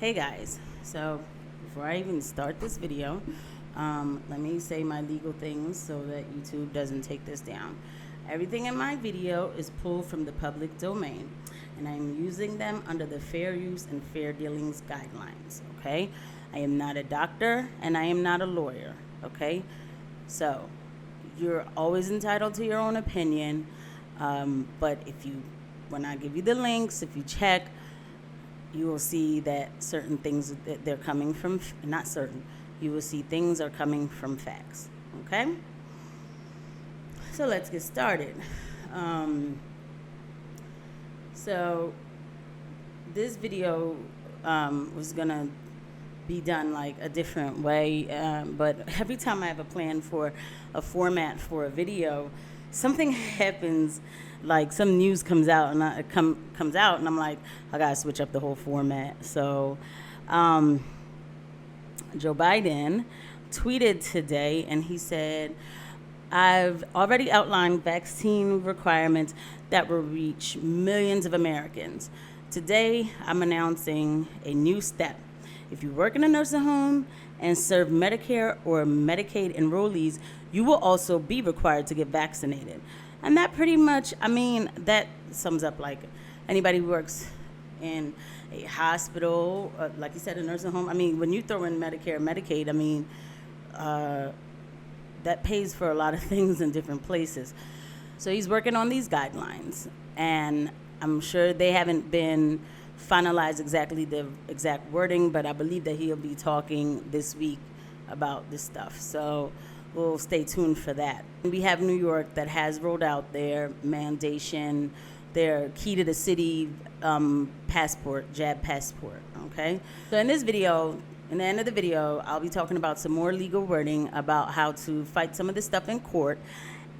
Hey guys, so before I even start this video, let me say my legal things so that YouTube doesn't take this down. Everything in my video is pulled from the public domain, and I'm using them under the Fair Use and Fair Dealings guidelines, okay? I am not a doctor, and I am not a lawyer, okay? So, you're always entitled to your own opinion, but when I give you the links, if you check, you will see that certain things that they're coming from, not certain, you will see things are coming from facts, okay? So let's get started. So this video was gonna be done like a different way, but every time I have a plan for a format for a video, something happens, like some news comes out and comes out and I'm like, I gotta switch up the whole format. So Joe Biden tweeted today and he said, I've already outlined vaccine requirements that will reach millions of Americans. Today, I'm announcing a new step. If you work in a nursing home and serve Medicare or Medicaid enrollees, you will also be required to get vaccinated. And that pretty much, that sums up like anybody who works in a hospital, like you said, a nursing home. When you throw in Medicare, Medicaid, that pays for a lot of things in different places. So he's working on these guidelines, and I'm sure they haven't been finalized exactly the exact wording, but I believe that he'll be talking this week about this stuff. So we'll stay tuned for that. We have New York that has rolled out their mandation, their key to the city passport, jab passport, okay? So in this video, in the end of the video, I'll be talking about some more legal wording about how to fight some of this stuff in court,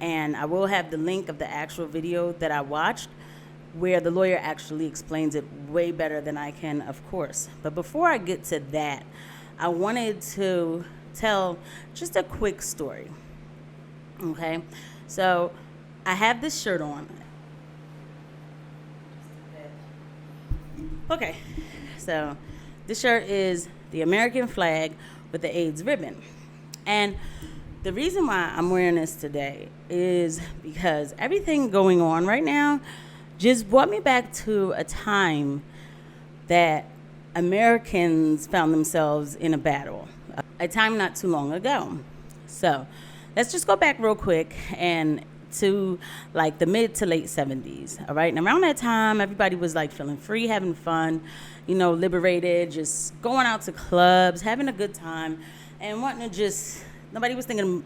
and I will have the link of the actual video that I watched where the lawyer actually explains it way better than I can, of course. But before I get to that, I wanted to tell just a quick story, okay? So I have this shirt on. Okay, so this shirt is the American flag with the AIDS ribbon. And the reason why I'm wearing this today is because everything going on right now just brought me back to a time that Americans found themselves in a battle, a time not too long ago. So let's just go back real quick and to like the mid to late 70s, all right? And around that time, everybody was like feeling free, having fun, liberated, just going out to clubs, having a good time, and wanting to just, nobody was thinking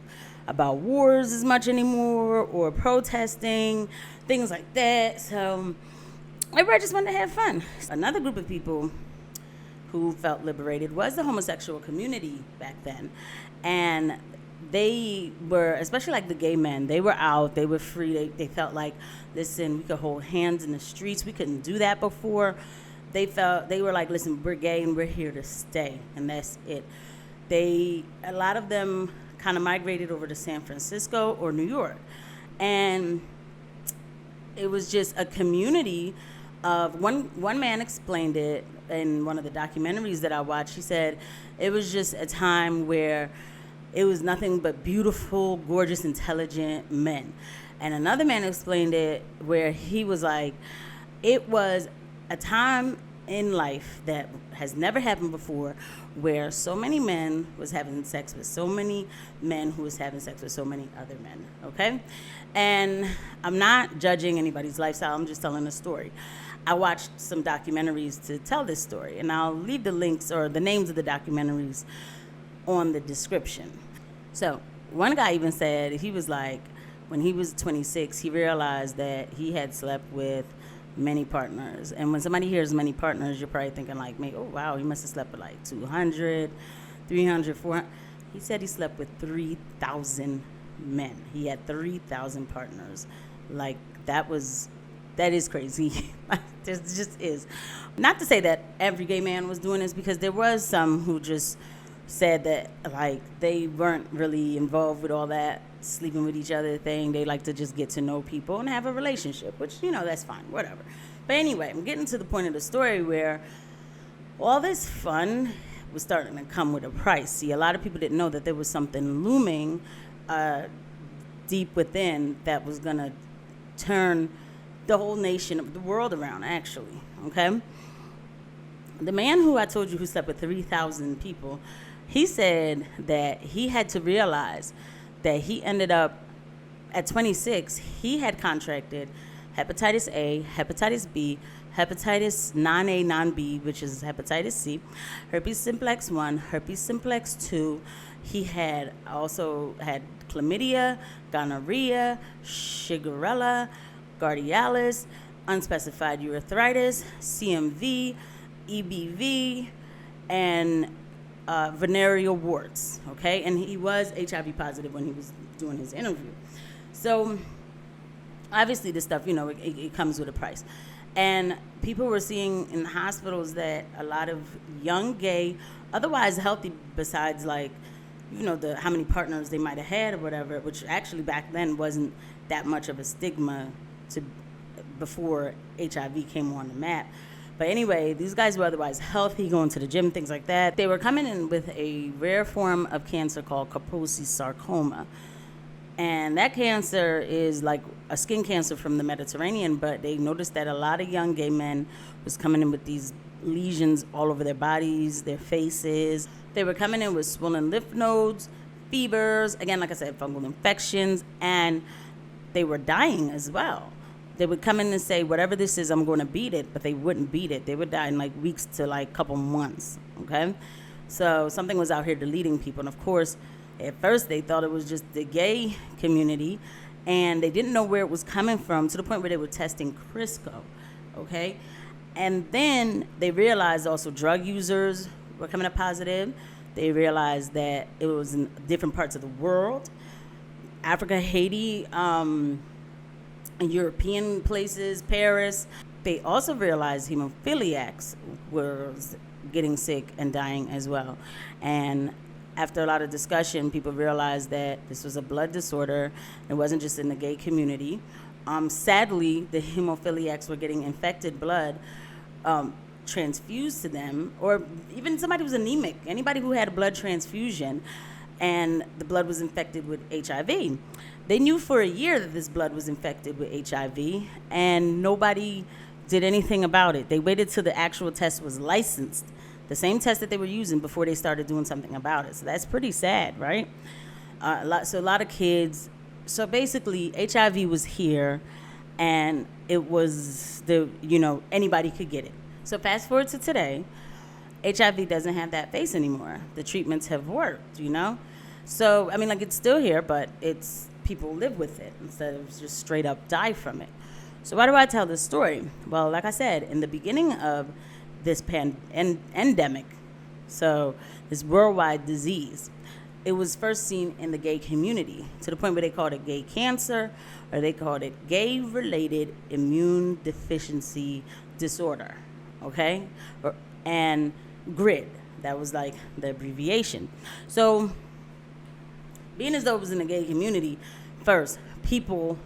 about wars as much anymore or protesting, things like that. So everybody just wanted to have fun. Another group of people who felt liberated was the homosexual community back then. And they were, especially like the gay men, they were out, they were free, they felt like, listen, we could hold hands in the streets. We couldn't do that before. They were like, listen, we're gay and we're here to stay, and that's it. A lot of them kind of migrated over to San Francisco or New York. And it was just a community of, one man explained it in one of the documentaries that I watched. He said it was just a time where it was nothing but beautiful, gorgeous, intelligent men. And another man explained it where he was like, it was a time in life that has never happened before where so many men was having sex with so many men who was having sex with so many other men, okay? And I'm not judging anybody's lifestyle, I'm just telling a story. I watched some documentaries to tell this story, and I'll leave the links or the names of the documentaries on the description. So one guy even said, he was like, when he was 26, he realized that he had slept with many partners. And when somebody hears many partners, you're probably thinking like me, oh wow, he must have slept with like 200, 300, 400. He said he slept with 3,000 men. He had 3,000 partners. Like that is crazy. This just is. Not to say that every gay man was doing this, because there was some who just said that like they weren't really involved with all that sleeping with each other thing. They like to just get to know people and have a relationship, which, that's fine, whatever. But anyway, I'm getting to the point of the story where All this fun was starting to come with a price. See, a lot of people didn't know that there was something looming deep within that was going to turn the whole nation of the world around, actually. Okay? The man who I told you who slept with 3,000 people, he said that he had to realize that he ended up at 26, he had contracted hepatitis A, hepatitis B, hepatitis non-A, non-B, which is hepatitis C, herpes simplex 1, herpes simplex 2. He had also had chlamydia, gonorrhea, shigella, gardialis, unspecified urethritis, CMV, EBV, and venereal warts, okay? And he was HIV positive when he was doing his interview. So obviously this stuff, it comes with a price. And people were seeing in hospitals that a lot of young gay, otherwise healthy, besides like, how many partners they might have had or whatever, which actually back then wasn't that much of a stigma before HIV came on the map. But anyway, these guys were otherwise healthy, going to the gym, things like that. They were coming in with a rare form of cancer called Kaposi sarcoma. And that cancer is like a skin cancer from the Mediterranean, but they noticed that a lot of young gay men was coming in with these lesions all over their bodies, their faces. They were coming in with swollen lymph nodes, fevers, again, like I said, fungal infections, and they were dying as well. They would come in and say, whatever this is, I'm going to beat it, but they wouldn't beat it. They would die in like weeks to like couple months, okay? So something was out here deleting people. And of course, at first they thought it was just the gay community, and they didn't know where it was coming from, to the point where they were testing Crisco, okay? And then they realized also drug users were coming up positive. They realized that it was in different parts of the world, Africa, Haiti, European places, Paris. They also realized hemophiliacs were getting sick and dying as well. And after a lot of discussion, people realized that this was a blood disorder. It wasn't just in the gay community. Sadly, the hemophiliacs were getting infected blood transfused to them, or even somebody who was anemic, anybody who had a blood transfusion, and the blood was infected with HIV. They knew for a year that this blood was infected with HIV, and nobody did anything about it. They waited till the actual test was licensed, the same test that they were using, before they started doing something about it. So that's pretty sad, right? A lot of kids. So basically, HIV was here, and it was anybody could get it. So fast forward to today, HIV doesn't have that face anymore. The treatments have worked, So, it's still here, but people live with it instead of just straight up die from it. So why do I tell this story? Well, like I said, in the beginning of this endemic, so this worldwide disease, it was first seen in the gay community, to the point where they called it gay cancer, or they called it gay-related immune deficiency disorder, okay? And GRID, that was like the abbreviation. So being as though it was in the gay community, first, people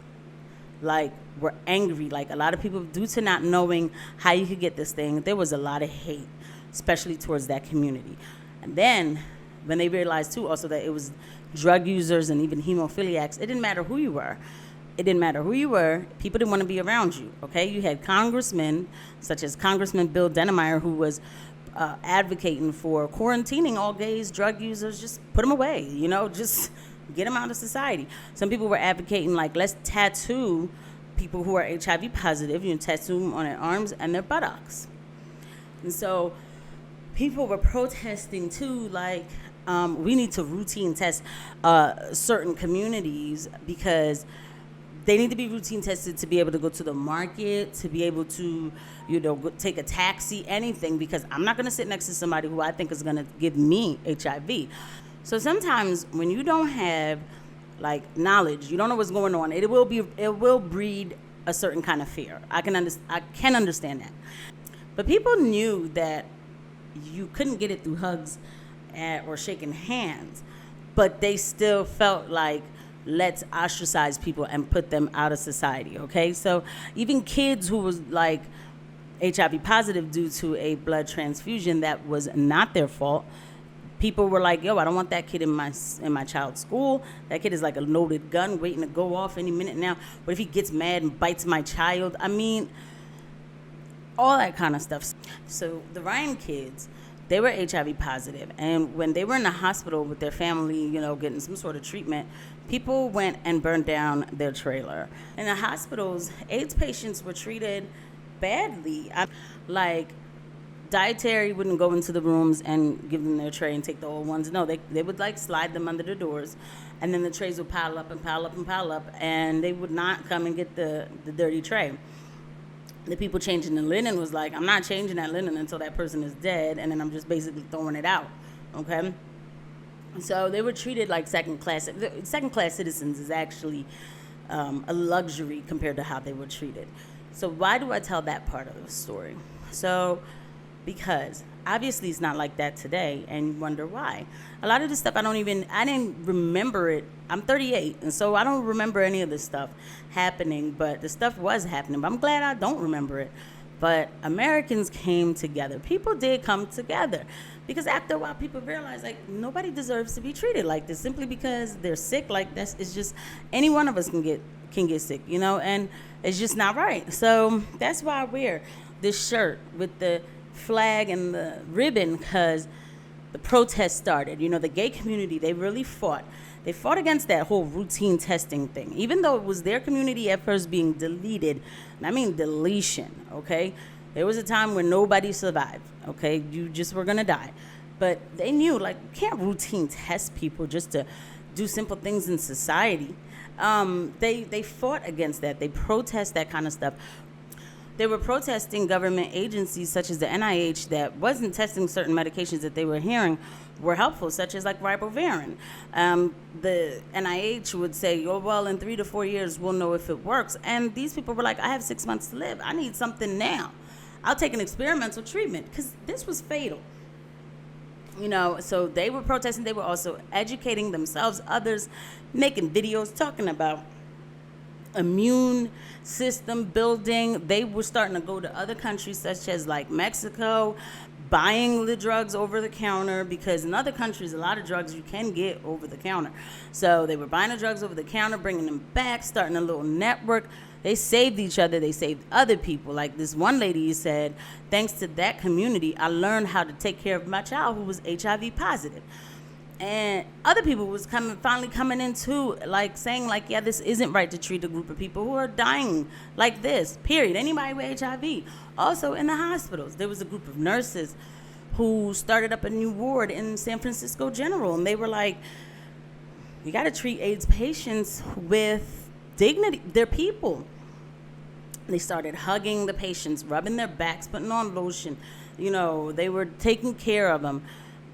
were angry. A lot of people, due to not knowing how you could get this thing, there was a lot of hate, especially towards that community. And then when they realized too also that it was drug users and even hemophiliacs, it didn't matter who you were. People didn't want to be around you, okay? You had congressmen, such as Congressman Bill Dennemeyer, who was advocating for quarantining all gays, drug users, just put them away, just get them out of society. Some people were advocating, let's tattoo people who are HIV positive, tattoo them on their arms and their buttocks. And so people were protesting too, we need to routine test certain communities, because they need to be routine tested to be able to go to the market, to be able to, take a taxi, anything, because I'm not going to sit next to somebody who I think is going to give me HIV. So sometimes when you don't have knowledge, you don't know what's going on, it will breed a certain kind of fear. I can understand that. But people knew that you couldn't get it through hugs or shaking hands, but they still felt let's ostracize people and put them out of society, okay? So even kids who was HIV positive due to a blood transfusion that was not their fault. People were like, yo, I don't want that kid in my child's school. That kid is like a loaded gun waiting to go off any minute now. What if he gets mad and bites my child? I mean, all that kind of stuff. So the Ryan kids, they were HIV positive, and when they were in the hospital with their family, getting some sort of treatment, people went and burned down their trailer. In the hospitals, AIDS patients were treated badly. Like, dietary wouldn't go into the rooms and give them their tray and take the old ones. No, they would like slide them under the doors, and then the trays would pile up and pile up and pile up, and they would not come and get the dirty tray. The people changing the linen was like, I'm not changing that linen until that person is dead, and then I'm just basically throwing it out, okay? So they were treated like second-class citizens is actually a luxury compared to how they were treated. So why do I tell that part of the story? So because obviously it's not like that today, and you wonder why. A lot of this stuff I didn't remember it. I'm 38, and so I don't remember any of this stuff happening, but the stuff was happening. But I'm glad I don't remember it. But Americans came together. People did come together, because after a while people realized like nobody deserves to be treated like this simply because they're sick. Like it's just any one of us can get sick, and it's just not right. So that's why I wear this shirt with the flag and the ribbon, because the protest started. The gay community, they really fought. They fought against that whole routine testing thing, even though it was their community at first being deleted. And I mean deletion, okay? There was a time when nobody survived, okay? You just were gonna die. But they knew, like, you can't routine test people just to do simple things in society. They fought against that. They protest that kind of stuff. They were protesting government agencies such as the NIH that wasn't testing certain medications that they were hearing were helpful, such as like ribavirin. The NIH would say, oh, well, in 3 to 4 years, we'll know if it works. And these people were like, I have 6 months to live. I need something now. I'll take an experimental treatment, because this was fatal. So they were protesting. They were also educating themselves, others, making videos talking about immune system building. They were starting to go to other countries such as like Mexico, buying the drugs over the counter, because in other countries a lot of drugs you can get over the counter. So they were buying the drugs over the counter, bringing them back, starting a little network. They saved each other. They saved other people. Like this one lady said, thanks to that community, I learned how to take care of my child who was HIV positive. And other people was finally coming in too, like saying like, yeah, this isn't right to treat a group of people who are dying like this, period. Anybody with HIV. Also in the hospitals, there was a group of nurses who started up a new ward in San Francisco General. And they were like, we got to treat AIDS patients with dignity. They're people. They started hugging the patients, rubbing their backs, putting on lotion. They were taking care of them,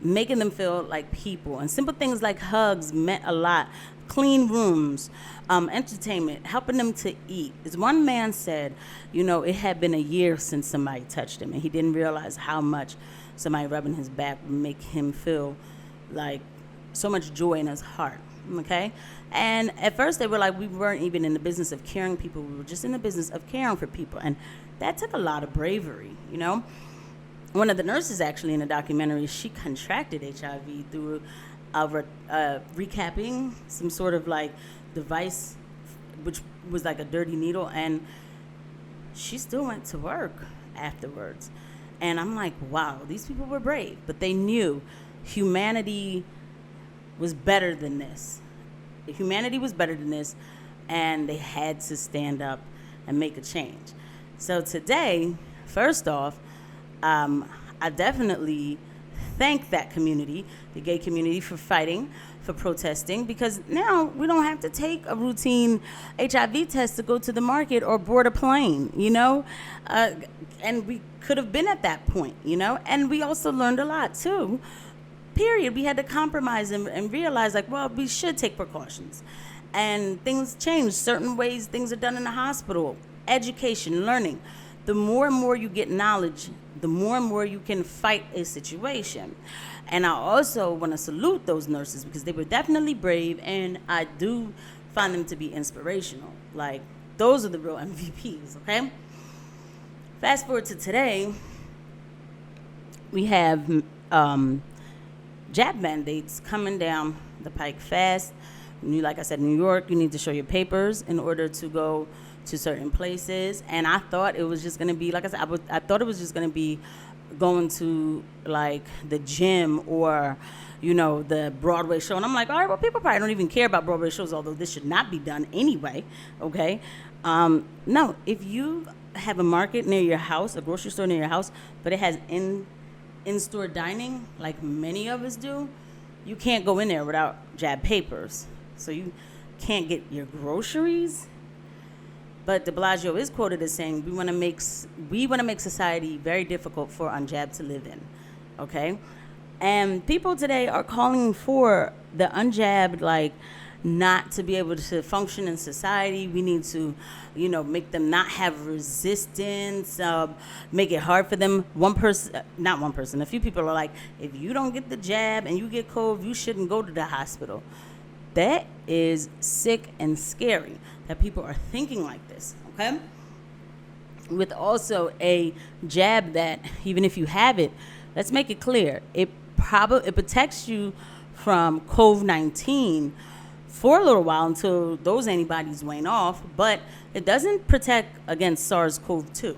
making them feel like people. And simple things like hugs meant a lot. Clean rooms, entertainment, helping them to eat. As one man said, it had been a year since somebody touched him, and he didn't realize how much somebody rubbing his back would make him feel like so much joy in his heart, okay? And at first they were like, we weren't even in the business of caring people. We were just in the business of caring for people. And that took a lot of bravery, One of the nurses actually in the documentary, she contracted HIV through recapping some sort of like device, which was like a dirty needle, and she still went to work afterwards. And I'm like, wow, these people were brave, but they knew humanity was better than this. Humanity was better than this, and they had to stand up and make a change. So today, first off, I definitely thank that community, the gay community, for fighting, for protesting, because now we don't have to take a routine HIV test to go to the market or board a plane, and we could have been at that point, and we also learned a lot too, period. We had to compromise and realize like, well, we should take precautions, and things change. Certain ways things are done in the hospital, education, learning. The more and more you get knowledge, the more and more you can fight a situation. And I also want to salute those nurses, because they were definitely brave, and I do find them to be inspirational. Like, those are the real MVPs, okay? Fast forward to today, we have jab mandates coming down the pike fast. Like I said, New York, you need to show your papers in order to go to certain places. And I thought it was just going to be, like I said, I thought it was just going to be going to like the gym or, the Broadway show. And I'm like, all right, well, people probably don't even care about Broadway shows, although this should not be done anyway. Okay. No, if you have a market near your house, a grocery store near your house, but it has in-store dining, like many of us do, you can't go in there without jab papers. So you can't get your groceries. But de Blasio is quoted as saying, we want to make society very difficult for unjabbed to live in. Okay? And people today are calling for the unjabbed, like, not to be able to function in society. We need to, make them not have resistance, make it hard for them. A few people are like, if you don't get the jab and you get COVID, you shouldn't go to the hospital. That is sick and scary that people are thinking like this, okay? With also a jab that, even if you have it, let's make it clear, it protects you from COVID-19 for a little while until those antibodies wane off, but it doesn't protect against SARS-CoV-2,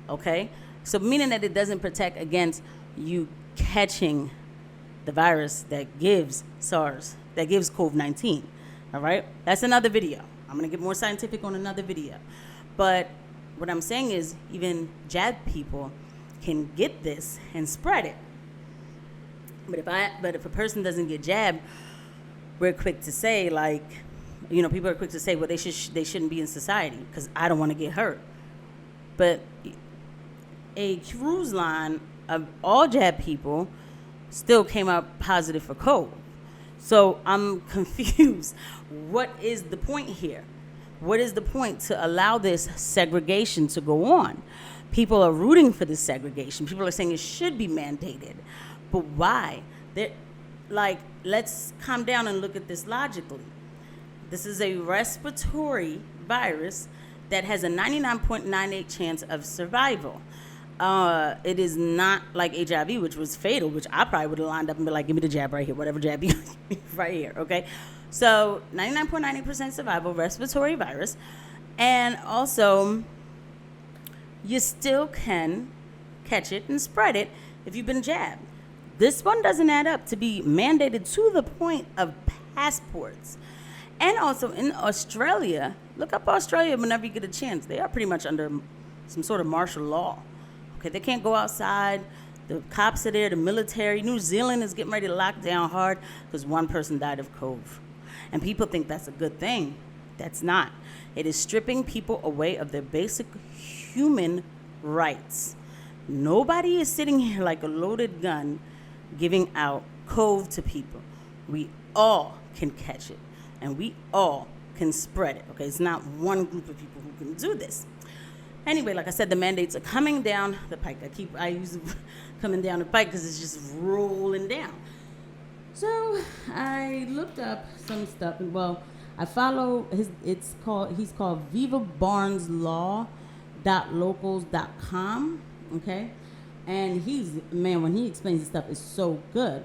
okay? So meaning that it doesn't protect against you catching the virus that gives COVID-19, all right? That's another video. I'm going to get more scientific on another video. But what I'm saying is even jab people can get this and spread it. But if a person doesn't get jabbed, we're quick to say, like, people are quick to say, well, they shouldn't be in society because I don't want to get hurt. But a cruise line of all jab people still came out positive for COVID. So I'm confused. What is the point here? What is the point to allow this segregation to go on? People are rooting for this segregation. People are saying it should be mandated. But why? Let's calm down and look at this logically. This is a respiratory virus that has a 99.98 chance of survival. It is not like HIV, which was fatal, which I probably would have lined up and be like, give me the jab right here, whatever jab you give me right here, okay? So 99.98% survival, respiratory virus. And also, you still can catch it and spread it if you've been jabbed. This one doesn't add up to be mandated to the point of passports. And also in Australia, look up Australia whenever you get a chance. They are pretty much under some sort of martial law. Okay, they can't go outside. The cops are there, the military. New Zealand is getting ready to lock down hard because one person died of COVID. And people think that's a good thing. That's not. It is stripping people away of their basic human rights. Nobody is sitting here like a loaded gun giving out COVID to people. We all can catch it, and we all can spread it. Okay, it's not one group of people who can do this. Anyway, like I said, the mandates are coming down the pike. I use coming down the pike because it's just rolling down. So I looked up some stuff, and I follow he's called vivabarneslaw.locals.com. Okay, and when he explains this stuff, it's so good.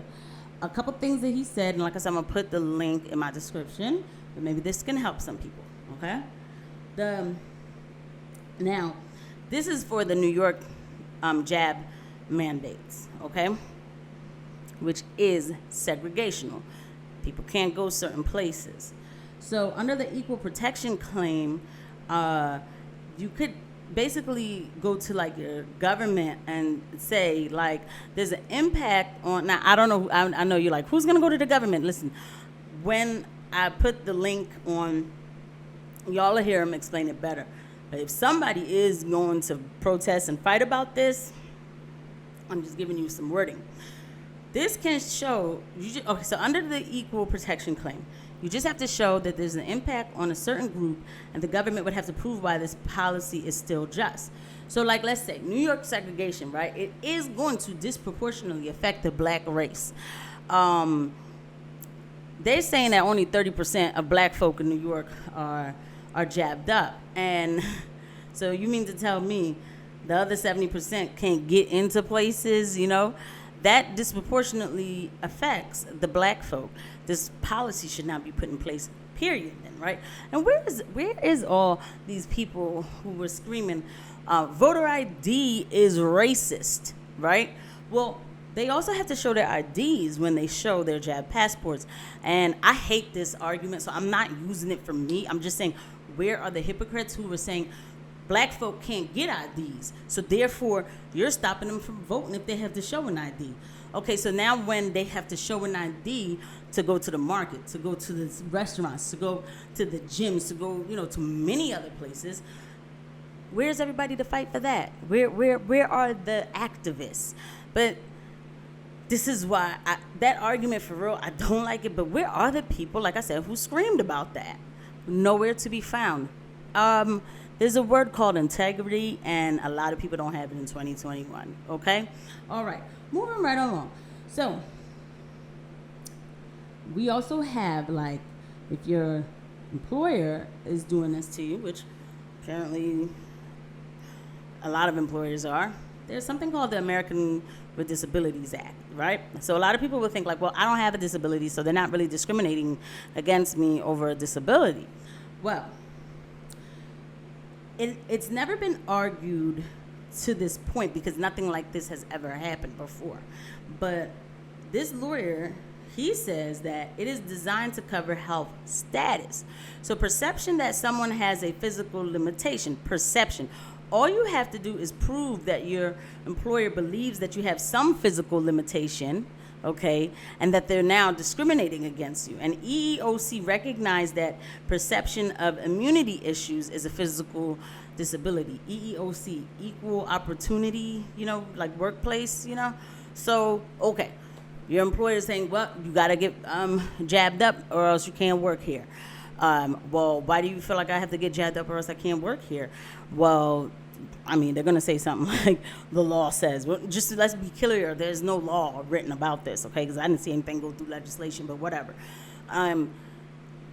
A couple things that he said, and like I said, I'm gonna put the link in my description, but maybe this can help some people. Okay, now this is for the New York jab mandates. Okay, which is segregational. People can't go certain places. So under the equal protection claim, you could basically go to like your government and say like there's an impact on, now I don't know, I know you're like, who's gonna go to the government? Listen, when I put the link on, y'all will hear him explain it better. But if somebody is going to protest and fight about this, I'm just giving you some wording. This can show, okay, so under the equal protection claim, you just have to show that there's an impact on a certain group, and the government would have to prove why this policy is still just. So like, let's say New York segregation, right? It is going to disproportionately affect the black race. They're saying that only 30% of black folk in New York are jabbed up. And so you mean to tell me the other 70% can't get into places, that disproportionately affects the black folk. This policy should not be put in place, period, then, right? And where is all these people who were screaming, voter ID is racist, right? Well, they also have to show their IDs when they show their jab passports. And I hate this argument, so I'm not using it for me. I'm just saying, where are the hypocrites who were saying black folk can't get IDs, so therefore you're stopping them from voting if they have to show an ID? Okay, so now when they have to show an ID to go to the market, to go to the restaurants, to go to the gyms, to go, to many other places, where's everybody to fight for that? Where are the activists? But this is why that argument, for real, I don't like it. But where are the people, like I said, who screamed about that? Nowhere to be found. There's a word called integrity, and a lot of people don't have it in 2021. Okay? All right. Moving right along. So, we also have, like, if your employer is doing this to you, which apparently a lot of employers are, there's something called the American with Disabilities Act, right? So a lot of people will think like, well, I don't have a disability, so they're not really discriminating against me over a disability. Well, it's never been argued to this point because nothing like this has ever happened before. But this lawyer, he says that it is designed to cover health status. So perception that someone has a physical limitation, perception. All you have to do is prove that your employer believes that you have some physical limitation, okay, and that they're now discriminating against you. And EEOC recognized that perception of immunity issues is a physical disability. EEOC, equal opportunity, like workplace, So, okay, your employer is saying, well, you got to get jabbed up or else you can't work here. Well, why do you feel like I have to get jabbed up or else I can't work here? Well, I mean, they're going to say something like the law says. Well, just let's be clear, there's no law written about this, okay? Because I didn't see anything go through legislation, but whatever.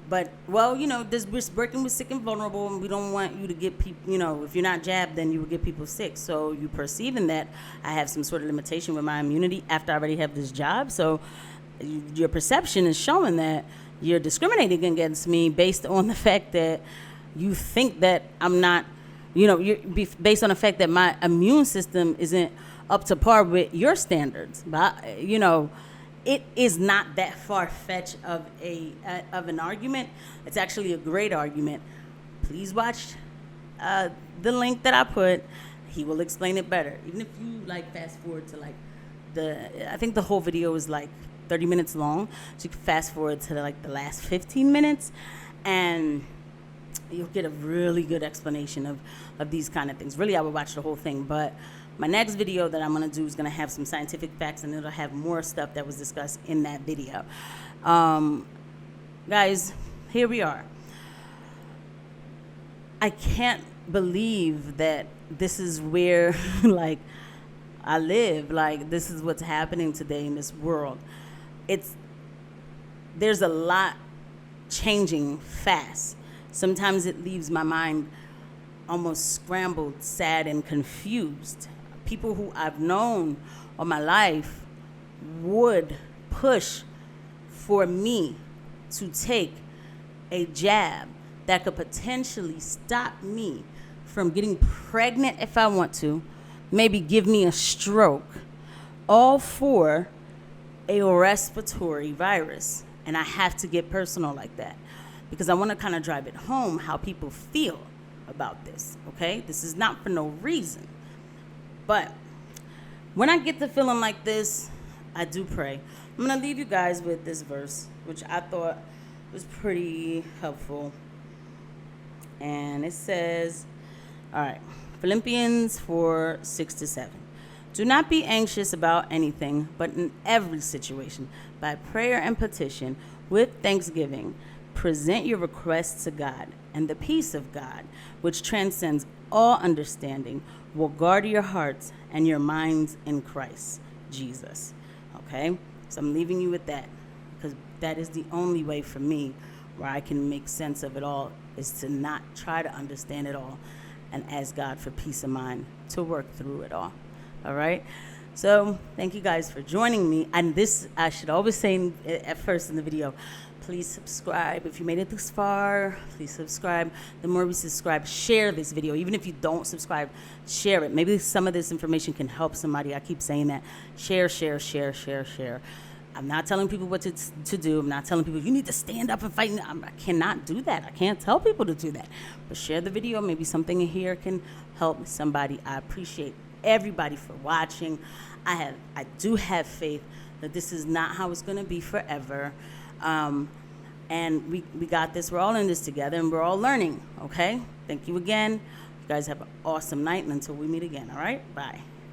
But, well, we're working with sick and vulnerable, and we don't want you to get people, if you're not jabbed, then you will get people sick. So you perceiving that I have some sort of limitation with my immunity after I already have this job. So your perception is showing that you're discriminating against me based on the fact that you think that I'm not, based on the fact that my immune system isn't up to par with your standards. But, it is not that far-fetched of an argument. It's actually a great argument. Please watch the link that I put. He will explain it better. Even if you fast forward to I think the whole video is 30 minutes long, so you can fast forward to the last 15 minutes, and you'll get a really good explanation of these kind of things. Really, I would watch the whole thing, but my next video that I'm going to do is going to have some scientific facts, and it'll have more stuff that was discussed in that video. Guys, here we are. I can't believe that this is where, I live. This is what's happening today in this world. There's a lot changing fast. Sometimes it leaves my mind almost scrambled, sad, and confused. People who I've known all my life would push for me to take a jab that could potentially stop me from getting pregnant if I want to, maybe give me a stroke, all for a respiratory virus. And I have to get personal like that because I want to kind of drive it home how people feel about this, okay? This is not for no reason. But when I get to feeling like this, I do pray. I'm going to leave you guys with this verse, which I thought was pretty helpful. And it says, all right, Philippians 4:6-7. Do not be anxious about anything, but in every situation, by prayer and petition, with thanksgiving, present your requests to God, and the peace of God, which transcends all understanding, will guard your hearts and your minds in Christ Jesus. Okay? So I'm leaving you with that, because that is the only way for me where I can make sense of it all, is to not try to understand it all and ask God for peace of mind to work through it all. All right? So thank you guys for joining me. And this, I should always say at first in the video, please subscribe. If you made it this far, please subscribe. The more we subscribe, share this video. Even if you don't subscribe, share it. Maybe some of this information can help somebody. I keep saying that. Share, share, share, share, share. I'm not telling people what to do. I'm not telling people you need to stand up and fight. I cannot do that. I can't tell people to do that. But share the video. Maybe something in here can help somebody. I appreciate everybody for watching. I do have faith that this is not how it's going to be forever. And we got this. We're all in this together, and we're all learning, okay? Thank you again. You guys have an awesome night, and until we meet again, all right? Bye.